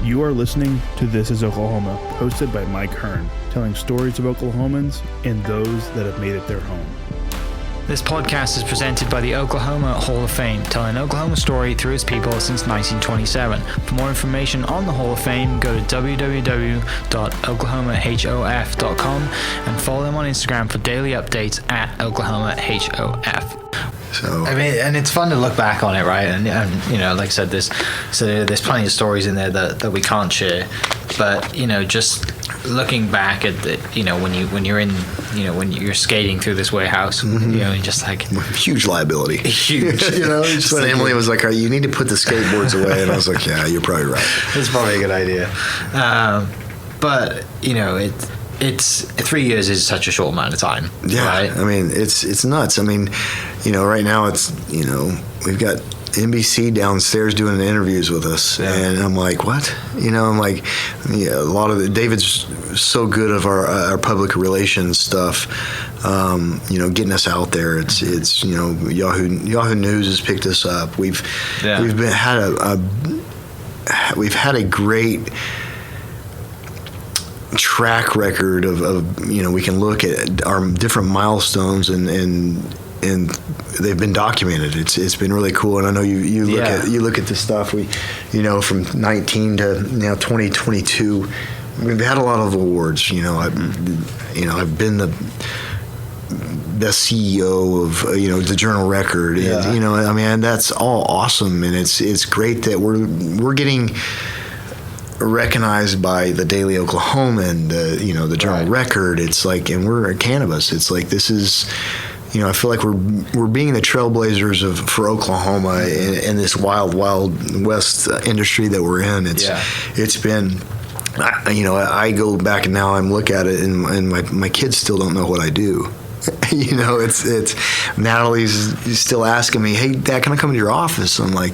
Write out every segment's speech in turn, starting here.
You are listening to This is Oklahoma, hosted by Mike Hearn, telling stories of Oklahomans and those that have made it their home. This podcast is presented by the Oklahoma Hall of Fame, telling Oklahoma story through its people since 1927. For more information on the Hall of Fame, go to www.oklahomahof.com and follow them on Instagram for daily updates at oklahomahof. So I mean, and it's fun to look back on it, right? And you know, like I said, there's plenty of stories in there that we can't share, but you know, just looking back at the, you know, when you're skating through this warehouse, you know, and just like huge liability, huge, you know. Just like, Emily was like, "You need to put the skateboards away," and I was like, "Yeah, you're probably right. It's probably a good idea." But you know, it's 3 years is such a short amount of time. Yeah, right? I mean, it's nuts. I mean, you know, right now it's, you know, we've got NBC downstairs doing interviews with us, and I'm like, what? You know, I'm like, yeah, a lot of David's so good of our public relations stuff. You know, getting us out there. It's you know, Yahoo News has picked us up. We've had a great track record of you know, we can look at our different milestones and they've been documented. It's been really cool, and I know you look at this stuff. We, you know, from 19 to now 2022, we've had a lot of awards. You know, I've been the CEO of the Journal Record. Yeah. And, you know, I mean, that's all awesome, and it's great that we're getting recognized by the Daily Oklahoman, the Journal Record. It's like, and we're at Cannabis. It's like, this is, you know, I feel like we're being the trailblazers for Oklahoma in this wild west industry that we're in. It's been, you know, I go back and now I'm look at it, and my kids still don't know what I do. You know, it's Natalie's still asking me, "Hey, Dad, can I come to your office?" I'm like,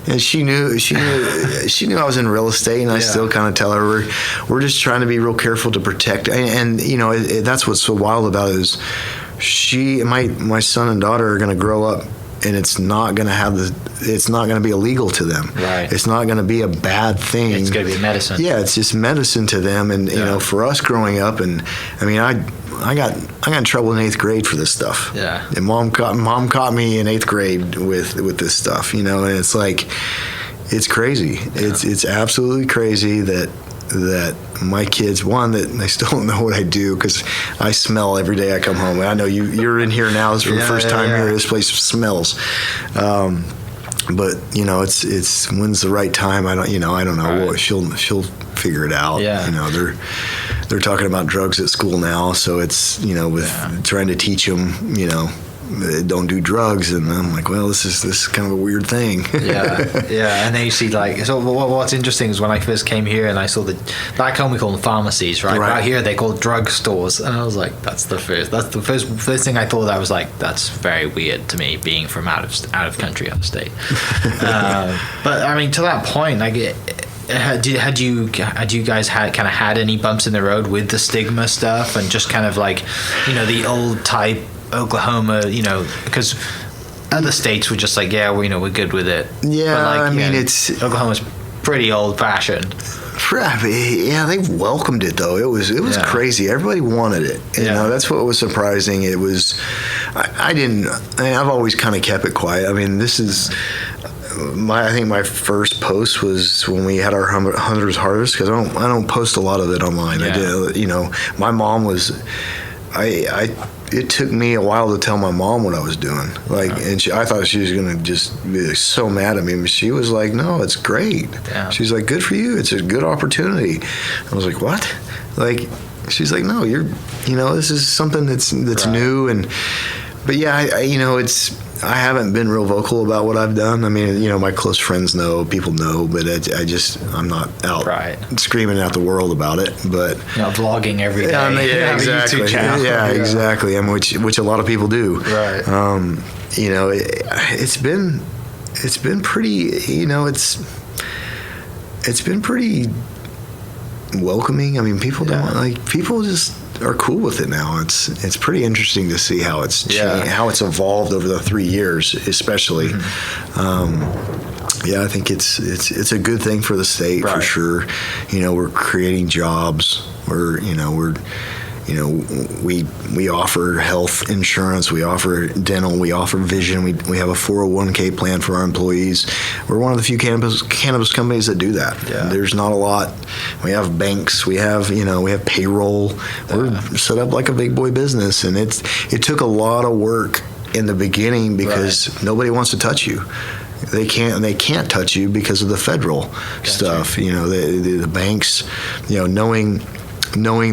and she knew I was in real estate, and I still kind of tell her we're just trying to be real careful to protect. And you know, that's what's so wild about it is my son and daughter are going to grow up, and it's not going to be illegal to them. Right. It's not going to be a bad thing. It's going to be medicine. Yeah, it's just medicine to them. And you know, for us growing up, and I mean, I got in trouble in 8th grade for this stuff. Yeah. And mom caught me in 8th grade with this stuff, you know, and it's like, it's crazy. Yeah. It's absolutely crazy that my kids, one, that they still don't know what I do, because I smell every day I come home. And I know you're in here now. It's for the first time here. This place smells. But you know, it's when's the right time? I don't know. Right. Well, she'll figure it out. Yeah. You know, they're talking about drugs at school now, so it's, you know, with trying to teach them, you know, don't do drugs, and I'm like, well, this is kind of a weird thing. Yeah. And then you see, like, so what's interesting is when I first came here and I saw back home we call them pharmacies, right? Out here they call drug stores, and I was like, that's the first thing I thought. I was like, that's very weird to me, being from out of country, out of state. But I mean, to that point, like, had you guys had any bumps in the road with the stigma stuff, and just kind of like, you know, the old type Oklahoma, you know, because other states were just like, yeah, well, you know, we're good with it. Yeah, but like, I mean, it's Oklahoma's pretty old fashioned. Yeah, they welcomed it though. It was crazy. Everybody wanted it. You know, that's what was surprising. It was, I've always kind of kept it quiet. I mean, this is. I think my first post was when we had our Hunter's Harvest, because I don't post a lot of it online. I did, you know, my mom was, it took me a while to tell my mom what I was doing. Like, and I thought she was going to just be so mad at me. But she was like, no, it's great. Yeah. She's like, good for you. It's a good opportunity. I was like, what? Like, she's like, no, you know, this is something that's new. But yeah, you know, I haven't been real vocal about what I've done. I mean, you know, my close friends know, people know, but I'm not out screaming at the world about it. But vlogging every day. Yeah, exactly. A YouTube channel. Yeah, exactly. I mean, which a lot of people do. Right. You know, it's been pretty. You know, it's been pretty welcoming. I mean, people don't like people just. are cool with it now. It's pretty interesting to see how it's changed, how it's evolved over the 3 years, especially. I think it's a good thing for the state for sure. We're creating jobs. We offer health insurance, we offer dental, we offer vision, we have a 401k plan for our employees. We're one of the few cannabis companies that do that. There's not a lot. We have banks, we have payroll. We're set up like a big boy business, and it took a lot of work in the beginning because nobody wants to touch you. They can't touch you because of the federal stuff. The banks, knowing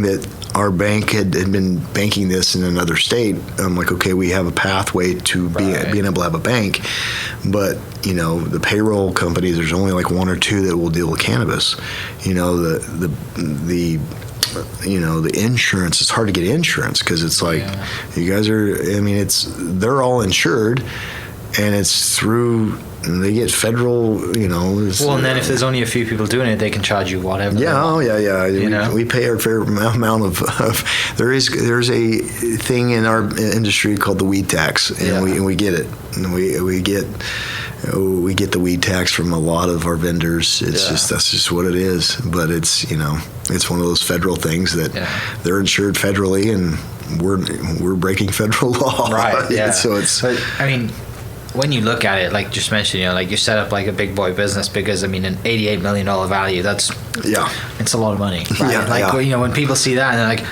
that our bank had been banking this in another state. I'm like, okay, we have a pathway to being able to have a bank, but the payroll companies, there's only like one or two that will deal with cannabis. The insurance, it's hard to get insurance because it's like you guys are. They're all insured, and it's through. And they get federal, Well, and then if there's only a few people doing it, they can charge you whatever. We pay our fair amount of. There's a thing in our industry called the weed tax, and we get it. And we get the weed tax from a lot of our vendors. That's just what it is. But it's one of those federal things that they're insured federally, and we're breaking federal law. Right. Yeah. So it's. But, when you look at it, like just mentioned, you set up like a big boy business because an $88 million value, it's a lot of money. Right? When people see that and they're like,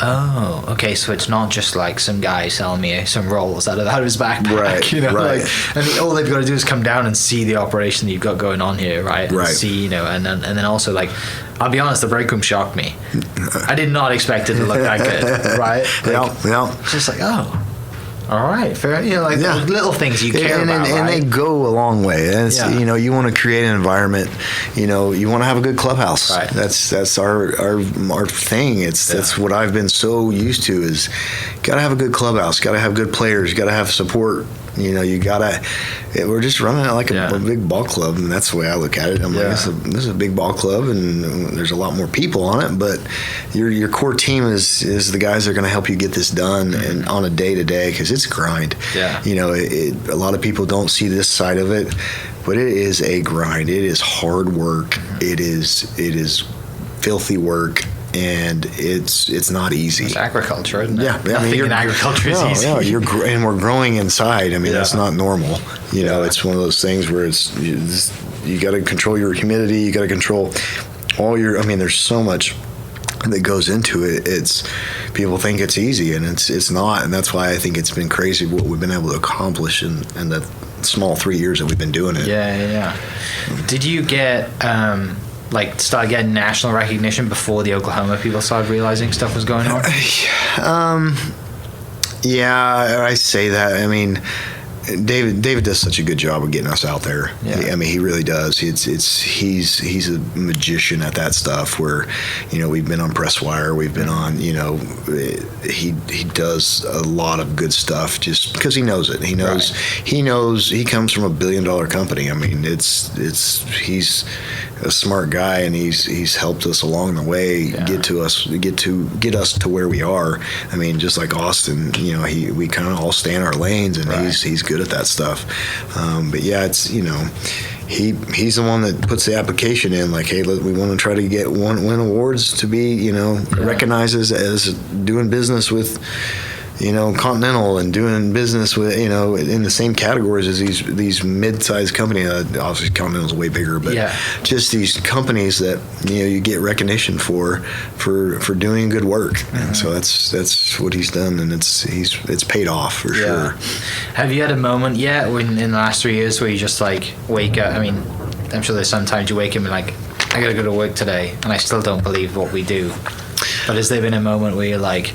oh, okay, so it's not just like some guy selling me some rolls out of his backpack, and all they've got to do is come down and see the operation that you've got going on here, right? And see, and then also like, I'll be honest, the break room shocked me. I did not expect it to look that good, right? It's just like, oh. All right, fair. Little things you care about, and they go a long way. And it's, you want to create an environment. You want to have a good clubhouse. Right. That's our thing. That's what I've been so used to is, got to have a good clubhouse. Got to have good players. Got to have support. You gotta. We're just running it like a big ball club, and that's the way I look at it. I'm like, this is a big ball club, and there's a lot more people on it. But your core team is the guys that are going to help you get this done, and on a day to day, because it's a grind. A lot of people don't see this side of it, but it is a grind. It is hard work. It is filthy work. And it's not easy. It's agriculture, isn't it? Nothing in agriculture is easy. And we're growing inside. That's not normal. It's one of those things where you got to control your humidity. You got to control all your. There's so much that goes into it. People think it's easy, and it's not. And that's why I think it's been crazy what we've been able to accomplish in the small 3 years that we've been doing it. Did you get? Start getting national recognition before the Oklahoma people started realizing stuff was going on? I say that. David does such a good job of getting us out there. He really does. He's a magician at that stuff. Where, we've been on Presswire, we've been on. He does a lot of good stuff just because he knows it. He knows. He comes from $1 billion company. He's a smart guy, and he's helped us along the way get us to where we are. Just like Austin, we kind of all stay in our lanes, and he's good at that stuff. He's the one that puts the application in, like, hey, we want to try to win awards to be recognized as doing business with Continental, and doing business with in the same categories as these mid-sized companies. Obviously Continental's way bigger, but just these companies that you get recognition for doing good work. And so that's what he's done, and it's paid off for sure. Have you had a moment yet in the last 3 years where you just like wake up? I'm sure there's sometimes you wake up and like, I gotta go to work today, and I still don't believe what we do. But has there been a moment where you're like,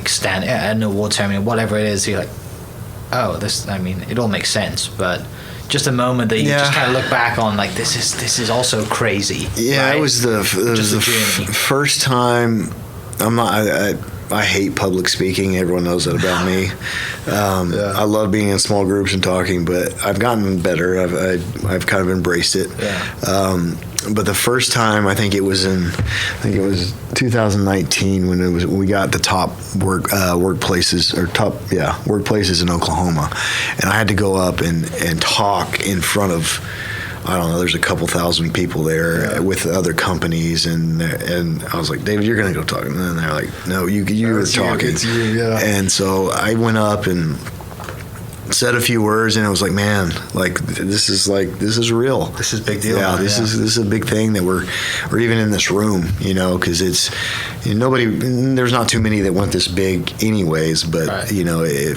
stand at an award ceremony, whatever it is, you're like, oh, this, it all makes sense, but just a moment that you just kind of look back on, like, this is also crazy. It was the first time. I hate public speaking. Everyone knows that about me. I love being in small groups and talking, but I've gotten better. I've kind of embraced it. But the first time, I think it was 2019 when we got the top workplaces in Oklahoma, and I had to go up and talk in front of, I don't know, there's a couple thousand people there with other companies, and I was like, David, you're gonna go talk, and then they're like, no, you were talking. It's you, And so I went up and said a few words, and it was like, man, this is real. This is a big deal. Yeah, this is a big thing that we're even in this room, because it's there's not too many that went this big anyways, but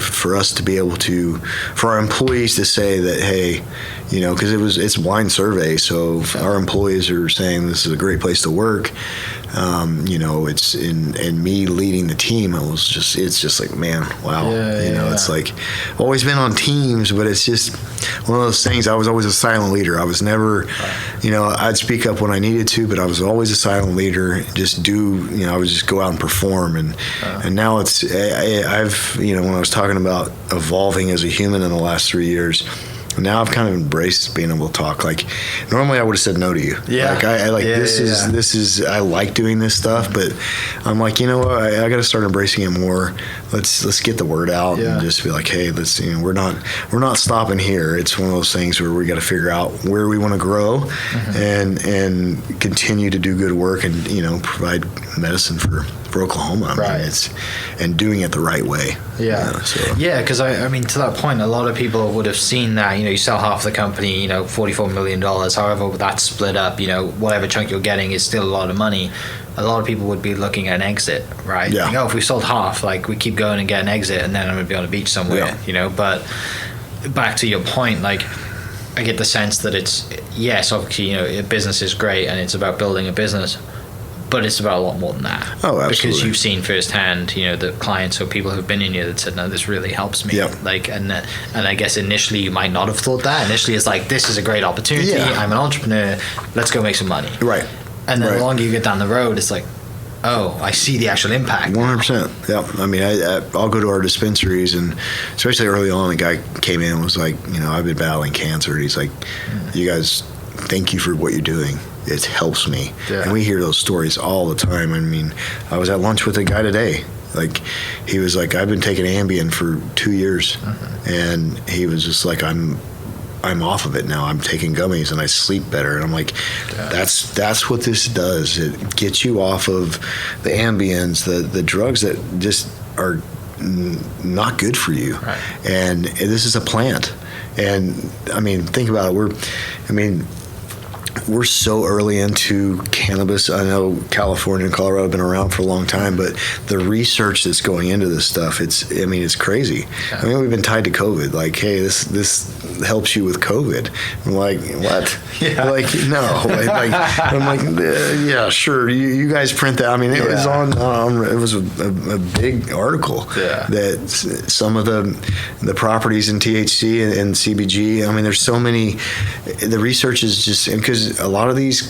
for us to be able to, for our employees to say that, hey, because it's a blind survey, so our employees are saying this is a great place to work. It's in me leading the team. It's just like, man, wow. It's like, I've always been on teams, but it's just one of those things. I was always a silent leader. I was never, I'd speak up when I needed to, but I was always a silent leader. I would just go out and perform. And now when I was talking about evolving as a human in the last 3 years, now I've kind of embraced being able to talk. Like, normally I would have said no to you. This is I like doing this stuff, but I'm like, you know what? I got to start embracing it more. Let's get the word out and just be like, hey, we're not stopping here. It's one of those things where we got to figure out where we want to grow and continue to do good work and provide medicine for Oklahoma. I mean, and doing it the right way. Because I mean, to that point, a lot of people would have seen that. You sell half the company, $44 million. However, that's split up. Whatever chunk you're getting is still a lot of money. A lot of people would be looking at an exit, right? Yeah. If we sold half, we keep going and get an exit, and then I'm gonna be on a beach somewhere. But back to your point, I get the sense that it's obviously a business is great and it's about building a business. But it's about a lot more than that. Oh, absolutely. Because you've seen firsthand, the clients or people who've been in here that said, no, this really helps me. And I guess initially you might not have thought that. Initially it's like, this is a great opportunity. Yeah. I'm an entrepreneur. Let's go make some money. Right. And then the longer you get down the road, it's like, oh, I see the actual impact. 100%. Yeah. I mean, I'll go to our dispensaries, and especially early on, the guy came in and was like, I've been battling cancer. And he's like, you guys, thank you for what you're doing. It helps me. Yeah. And we hear those stories all the time. I mean, I was at lunch with a guy today. He was like, I've been taking Ambien for 2 years. And he was just like, I'm off of it now. I'm taking gummies and I sleep better. And I'm like, that's what this does. It gets you off of the Ambiens, the drugs that just are not good for you. Right. And this is a plant. And I mean, think about it. We're so early into cannabis. I know California and Colorado have been around for a long time, but the research that's going into this stuff, it's crazy. Yeah. I mean, we've been tied to COVID. Like, hey, this helps you with COVID. I'm like, what? Yeah. No. I'm like, yeah, sure. You guys print that. I mean, it was on. It was a big article that some of the properties in THC and CBG. I mean, there's so many. The research is just because a lot of these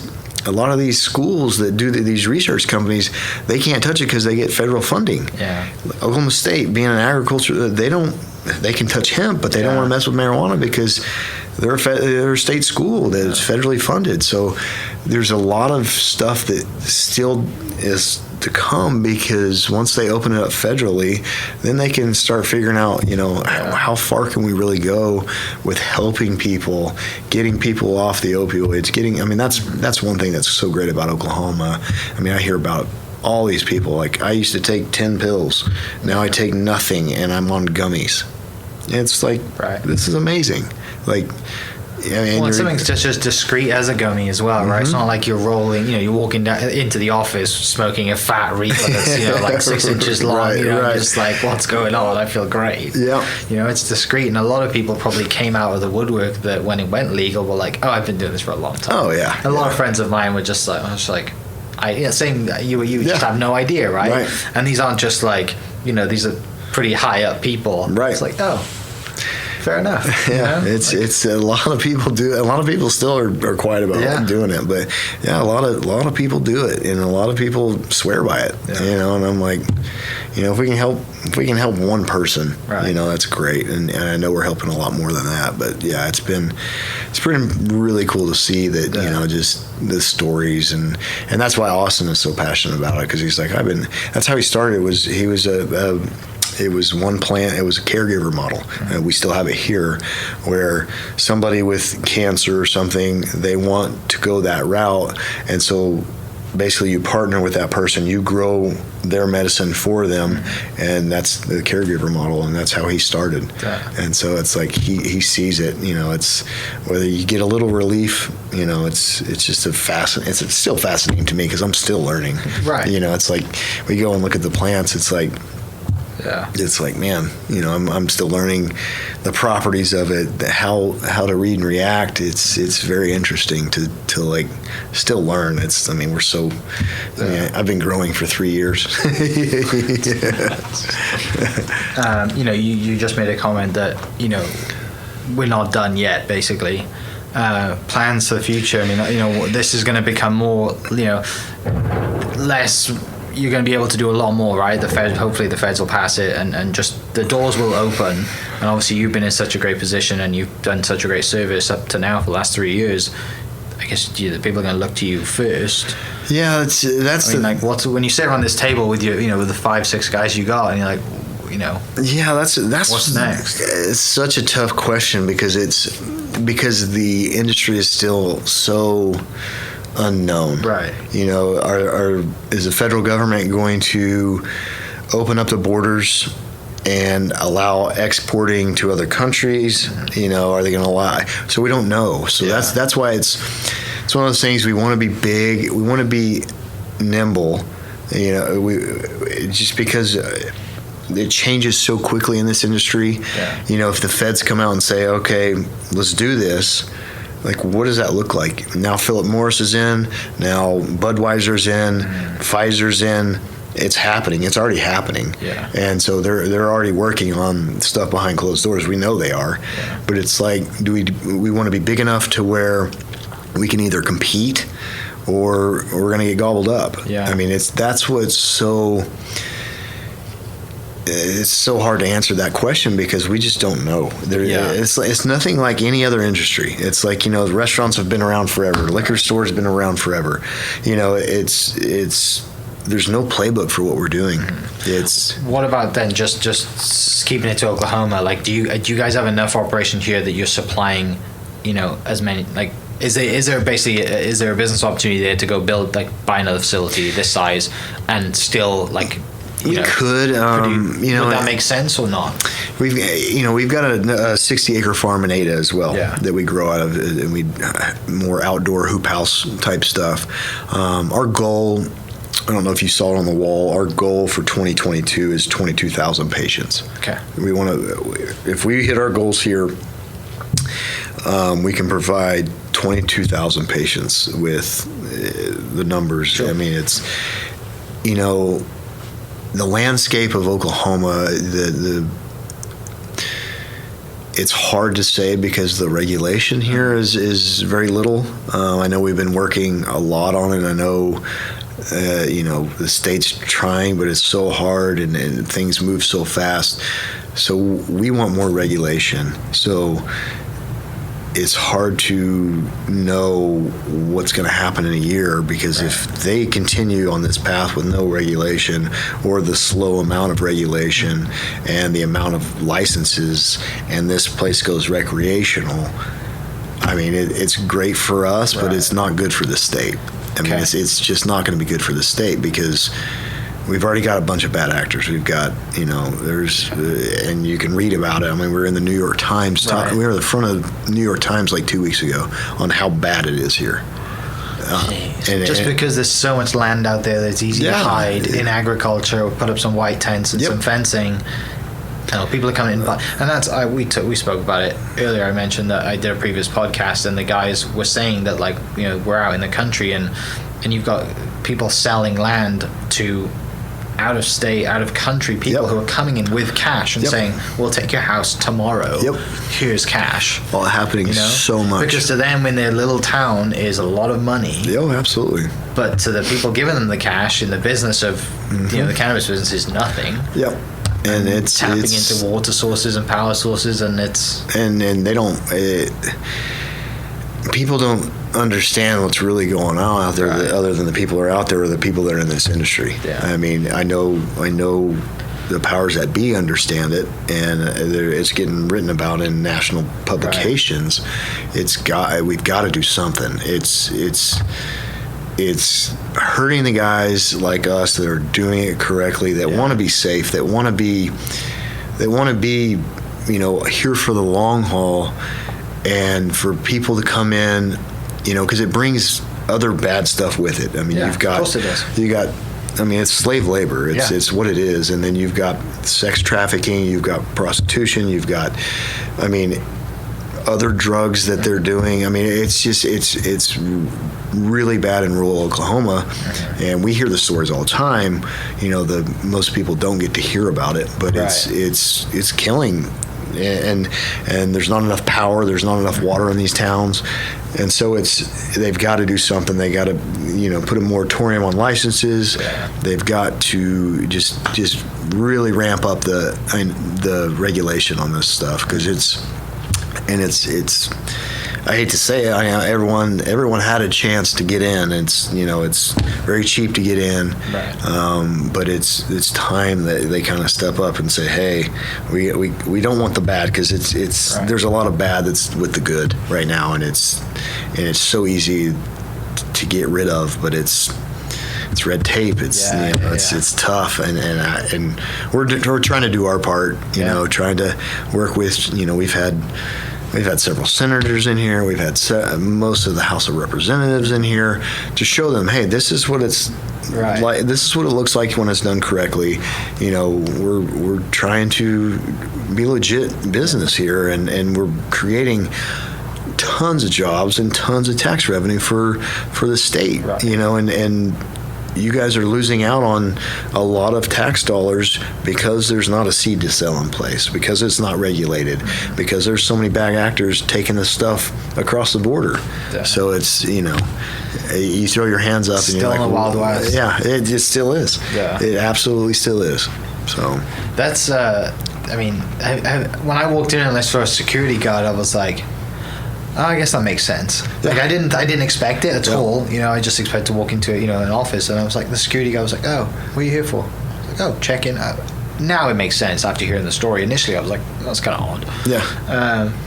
schools that do these research companies, they can't touch it because they get federal funding. Yeah. Oklahoma State, being an agriculture, they can touch hemp, but they don't want to mess with marijuana because they're a state school that is federally funded. So there's a lot of stuff that still is to come, because once they open it up federally, then they can start figuring out, how far can we really go with helping people, getting people off the opioids, that's one thing that's so great about Oklahoma. I mean, I hear about all these people, like, I used to take 10 pills. Now I take nothing and I'm on gummies. It's like, this is amazing. Like, it's something just as discreet as a gummy as well, right? It's not like you're rolling, you're walking down into the office smoking a fat reefer that's, like 6 inches long, just like, what's going on? I feel great. Yeah. It's discreet. And a lot of people probably came out of the woodwork that when it went legal were like, oh, I've been doing this for a long time. Oh, yeah. A lot of friends of mine were just like, same, you just have no idea, right? And these aren't just like, these are pretty high up people. Right. It's like, oh, fair enough. Yeah, it's a lot of people do. A lot of people still are quiet about doing it, but a lot of people do it, and a lot of people swear by it. And I'm like, if we can help one person, right. That's great. And I know we're helping a lot more than that. But yeah, it's been really cool to see that, just the stories and that's why Austin is so passionate about it, because he's like, that's how he started. It was one plant. It was a caregiver model. We still have it here, where somebody with cancer or something, they want to go that route, and so basically you partner with that person. You grow their medicine for them, and that's the caregiver model, and that's how he started. And so it's like he sees it. It's whether you get a little relief. It's just it's still fascinating to me because I'm still learning. Right. It's like we go and look at the plants. It's like. Yeah. It's like, man, I'm still learning the properties of it, how to read and react. It's very interesting to like still learn. We're so. I've been growing for 3 years. You just made a comment that we're not done yet. Basically, plans for the future. This is going to become more. Less. You're going to be able to do a lot more, right? Hopefully the feds will pass it, and just the doors will open. And obviously you've been in such a great position, and you've done such a great service up to now for the last 3 years. I guess people are going to look to you first. Yeah, that's when you sit around this table with your, with the 5-6 guys you got, and you're like, Yeah, that's what's next? It's such a tough question because the industry is still so unknown. Right. Is the federal government going to open up the borders and allow exporting to other countries? Are they going to allow? So we don't know. So that's why it's one of those things. We want to be big. We want to be nimble. Just because it changes so quickly in this industry. Yeah. If the feds come out and say, okay, let's do this. Like, what does that look like? Now Philip Morris is in. Now Budweiser's in. Pfizer's in. It's happening. It's already happening. Yeah. And so they're already working on stuff behind closed doors. We know they are. Yeah. But it's like, do we want to be big enough to where we can either compete or we're going to get gobbled up? Yeah. That's what's so. It's so hard to answer that question because we just don't know. It's nothing like any other industry. It's like, the restaurants have been around forever. Liquor stores have been around forever. There's no playbook for what we're doing. What about then just keeping it to Oklahoma? Like, do you guys have enough operation here that you're supplying, as many, like, is there a business opportunity there to go buy another facility this size and still like, we could, would that make sense or not? We've got a 60-acre farm in Ada as well that we grow out of, and we more outdoor hoop house type stuff. Our goal, I don't know if you saw it on the wall. Our goal for 2022 is 22,000 patients. Okay. We want to, if we hit our goals here, we can provide 22,000 patients with the numbers. Sure. It's the landscape of Oklahoma, it's hard to say because the regulation here is very little. I know we've been working a lot on it. I know, the state's trying, but it's so hard and things move so fast. So we want more regulation. So it's hard to know what's going to happen in a year because if they continue on this path with no regulation or the slow amount of regulation and the amount of licenses and this place goes recreational, it's great for us, but it's not good for the state. It's just not going to be good for the state because we've already got a bunch of bad actors. We've got, and you can read about it. We're in the New York Times. We were at the front of the New York Times like 2 weeks ago on how bad it is here. Because there's so much land out there that's easy to hide in agriculture or put up some white tents and some fencing. People are coming in, and that's we spoke about it earlier. I mentioned that I did a previous podcast, and the guys were saying that we're out in the country and you've got people selling land to out of state, out of country people who are coming in with cash and saying, we'll take your house tomorrow. Here's cash. All happening so much. Because to them in their little town is a lot of money. Absolutely. But to the people giving them the cash in the business of the cannabis business is nothing. And it's tapping into water sources and power sources, and they don't. People don't understand what's really going on out there, other than the people who are out there or the people that are in this industry. I mean, I know the powers that be understand it, and it's getting written about in national publications. We've got to do something. It's hurting the guys like us that are doing it correctly, that want to be safe, that want to be here for the long haul, and for people to come in, because it brings other bad stuff with it. I mean, of course it does. It's slave labor. It's what it is. And then you've got sex trafficking, you've got prostitution, you've got, other drugs that they're doing. It's really bad in rural Oklahoma, and we hear the stories all the time. Most people don't get to hear about it, but it's killing. And there's not enough power, there's not enough water in these towns, and so they've got to do something. They got to put a moratorium on licenses. They've got to just really ramp up the regulation on this stuff, because it's I hate to say it, everyone had a chance to get in. It's very cheap to get in, but it's time that they kind of step up and say, hey, we don't want the bad, because there's a lot of bad that's with the good right now, and it's so easy to get rid of, but it's red tape. It's tough, and we're trying to do our part. Trying to work with. We've had several senators in here. We've had most of the House of Representatives in here to show them, hey, this is what it's like. This is what it looks like when it's done correctly. We're trying to be legit business here, and we're creating tons of jobs and tons of tax revenue for the state. And you guys are losing out on a lot of tax dollars because there's not a seed to sell in place, because it's not regulated, because there's so many bad actors taking this stuff across the border. So it's, you throw your hands up and you're like, still in the Wild West. Yeah, it still is. It absolutely still is. So that's, when I walked in and I saw a security guard, I was like, oh, I guess that makes sense. Like I didn't expect it at all. I just expected to walk into an office, and I was like, the security guy was like, oh, what are you here for? I was like, oh, check in. Now it makes sense after hearing the story. Initially, I was like, that's kind of odd.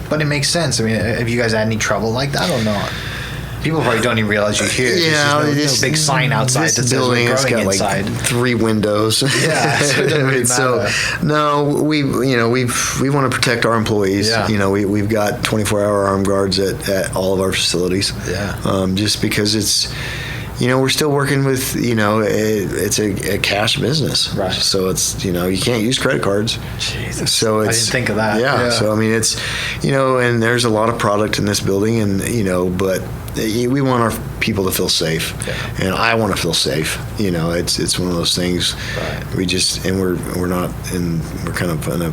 But it makes sense. Have you guys had any trouble like that or not? People probably don't even realize you're here. There's no big sign outside that says we're growing inside. Like 3 windows. So it doesn't really matter. No, we want to protect our employees. We've got 24-hour armed guards at all of our facilities. Just because it's, we're still working with, it's a cash business. So it's, you can't use credit cards. Jesus. So I didn't think of that. So it's, and there's a lot of product in this building, and, but we want our people to feel safe, and I want to feel safe. It's one of those things. We just, and we're kind of in a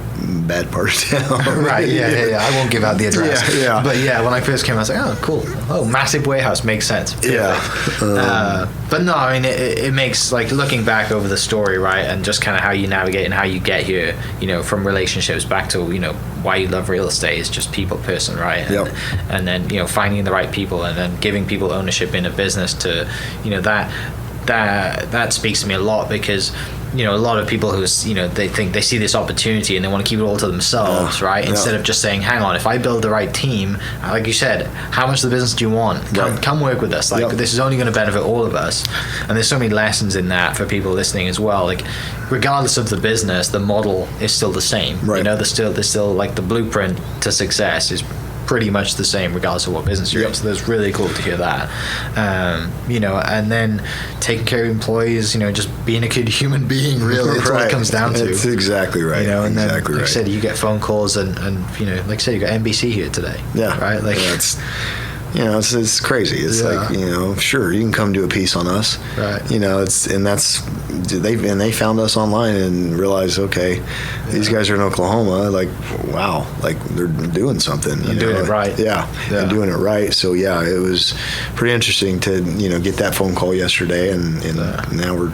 bad part of town. I won't give out the address. But when I first came, I was like, oh, cool. Oh, massive warehouse makes sense. But no, it makes, like, looking back over the story, right, and just kind of how you navigate and how you get here, from relationships back to, why you love real estate is just people person, right? And then, finding the right people, and then giving people ownership in a business to, that speaks to me a lot, because a lot of people who, they think they see this opportunity and they want to keep it all to themselves, right? Instead of just saying, hang on, if I build the right team, like you said, how much of the business do you want? Come work with us. Like, this is only going to benefit all of us. And there's so many lessons in that for people listening as well. Like, regardless of the business, the model is still the same. There's still like the blueprint to success is pretty much the same regardless of what business you're in. So that's really cool to hear that. And then taking care of employees, just being a good human being, really. That's what it comes down to. That's exactly right. And then, like I said, you get phone calls and like I said, you got NBC here today. Right? Like, You know, it's crazy. It's like, you know, sure, you can come do a piece on us. Right. You know, they found us online and realized, okay, these guys are in Oklahoma. Like, wow, like they're doing something. They're doing it right. Yeah, and doing it right. So yeah, it was pretty interesting to, you know, get that phone call yesterday, and now we're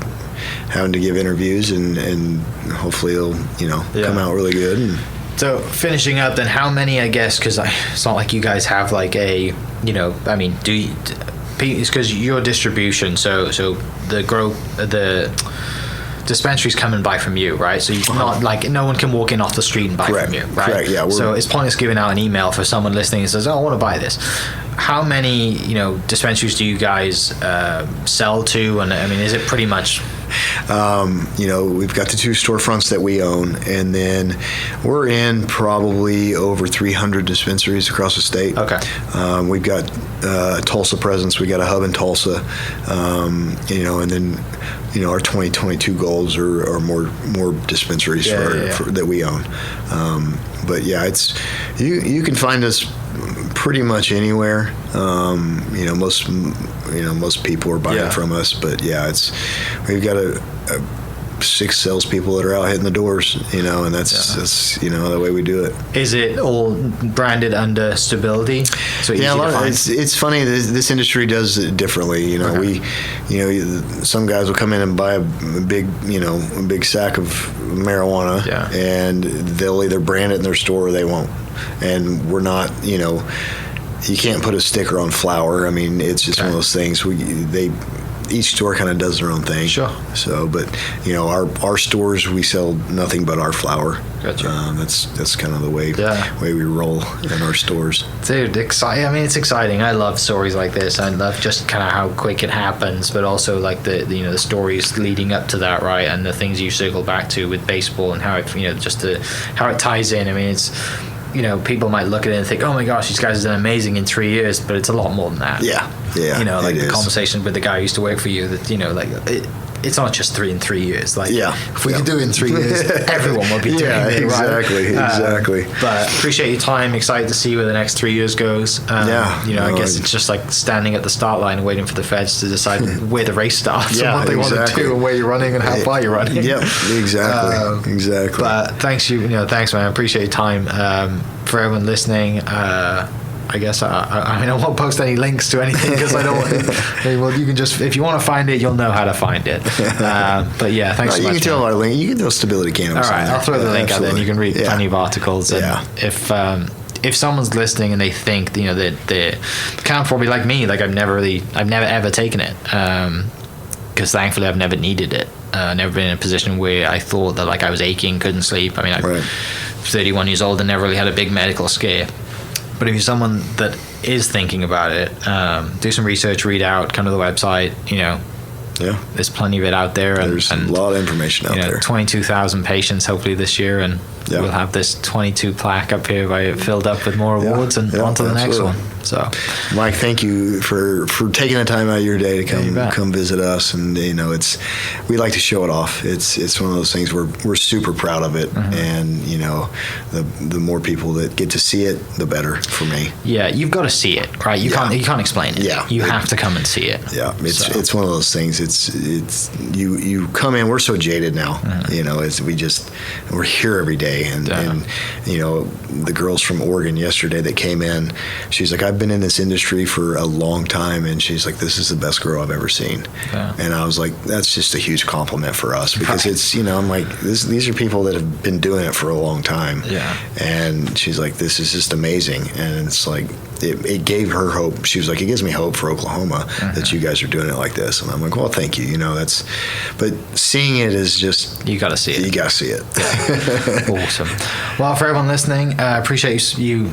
having to give interviews, and hopefully it'll, you know, come out really good. And so finishing up, then how many, I guess, because it's not like you guys have like a, you know, I mean, it's because your distribution, so the dispensaries come and buy from you, right? So you're not like, no one can walk in off the street and buy from you, right? Correct, yeah. So it's pointless giving out an email for someone listening and says, oh, I want to buy this. How many, you know, dispensaries do you guys sell to? And I mean, is it pretty much... You know, we've got the 2 storefronts that we own, and then we're in probably over 300 dispensaries across the state. Okay. We've got a Tulsa presence. We got a hub in Tulsa, you know, and then, you know, our 2022 goals are more dispensaries that we own. But yeah, it's you can find us pretty much anywhere. You know, most people are buying from us, but yeah, we've got a 6 salespeople that are out hitting the doors, you know, and that's you know, the way we do it. Is it all branded under Stability? So easy to find? It's funny. This industry does it differently. You know, some guys will come in and buy a big sack of marijuana, and they'll either brand it in their store or they won't. And we're not, you know, you can't put a sticker on flour. I mean, it's just one of those things. Each store kind of does their own thing. Sure. So, but you know, our stores, we sell nothing but our flour. Gotcha. That's kind of the way we roll in our stores. Dude, exciting! I mean, it's exciting. I love stories like this. I love just kind of how quick it happens, but also like the you know, the stories leading up to that, right? And the things you circle back to with baseball and how it, you know, just how it ties in. I mean, it's, you know, people might look at it and think, oh my gosh, these guys have done amazing in 3 years, but it's a lot more than that. Yeah. You know, like the conversation with the guy who used to work for you, that, you know, like it's not just 3 years. Like, if we could do it in 3 years, everyone would be doing it, exactly, right? Exactly. But appreciate your time. Excited to see where the next 3 years goes. You know, I guess it's just like standing at the start line and waiting for the feds to decide where the race starts and what they want to do and where you're running and how far you're running. Yep, exactly. Exactly. But thanks, man. I appreciate your time. For everyone listening, I guess I mean, I won't post any links to anything because I don't want. Well, you can just, if you want to find it, you'll know how to find it. But yeah, thanks so much. You can tell our link. You can throw Stability Cannabis. All right, I'll throw the link out there, and you can read plenty of articles. And if someone's listening and they think, you know, that they can't probably like me, like I've never ever taken it, because thankfully I've never needed it. Never been in a position where I thought that like I was aching, couldn't sleep. I mean, I'm 31 years old and never really had a big medical scare. But if you're someone that is thinking about it, do some research, read out kind of the website, you know. Yeah. There's plenty of it out there. There's a lot of information out there. 22,000 patients hopefully this year, and we'll have this 22 plaque up here filled up with more awards and on to the next one. So, Mike, thank you for taking the time out of your day to come visit us. And you know, we like to show it off. It's one of those things we're super proud of it, and you know, the more people that get to see it, the better for me. Yeah, you've got to see it, right? You can't explain it. Yeah, you have to come and see it. Yeah, it's one of those things. It's you come in. We're so jaded now. You know, we're here every day, and you know, the girls from Oregon yesterday that came in, she's like, I've been in this industry for a long time, and she's like, this is the best grow I've ever seen. And I was like, that's just a huge compliment for us, because it's, you know, I'm like, these are people that have been doing it for a long time. And she's like, this is just amazing. And it's like, it gave her hope. She was like, it gives me hope for Oklahoma that you guys are doing it like this. And I'm like, well, thank you. You know, but seeing it is just, you got to see it. You got to see it. Awesome. Well, for everyone listening, I appreciate you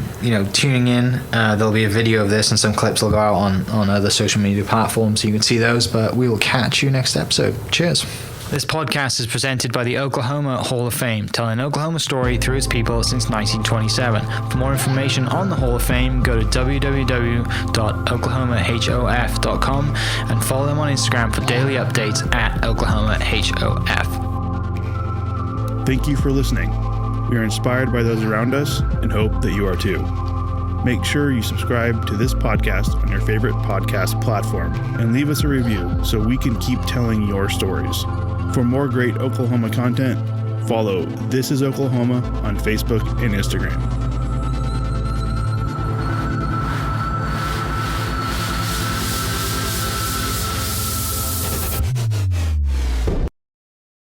tuning in. There'll be a video of this, and some clips will go out on other social media platforms, so you can see those. But we will catch you next episode. Cheers. This podcast is presented by the Oklahoma Hall of Fame, telling Oklahoma's story through its people since 1927. For more information on the Hall of Fame, go to www.oklahomahof.com and follow them on Instagram for daily updates at OklahomaHOF. Thank you for listening. We are inspired by those around us and hope that you are too. Make sure you subscribe to this podcast on your favorite podcast platform and leave us a review so we can keep telling your stories. For more great Oklahoma content, follow This is Oklahoma on Facebook and Instagram.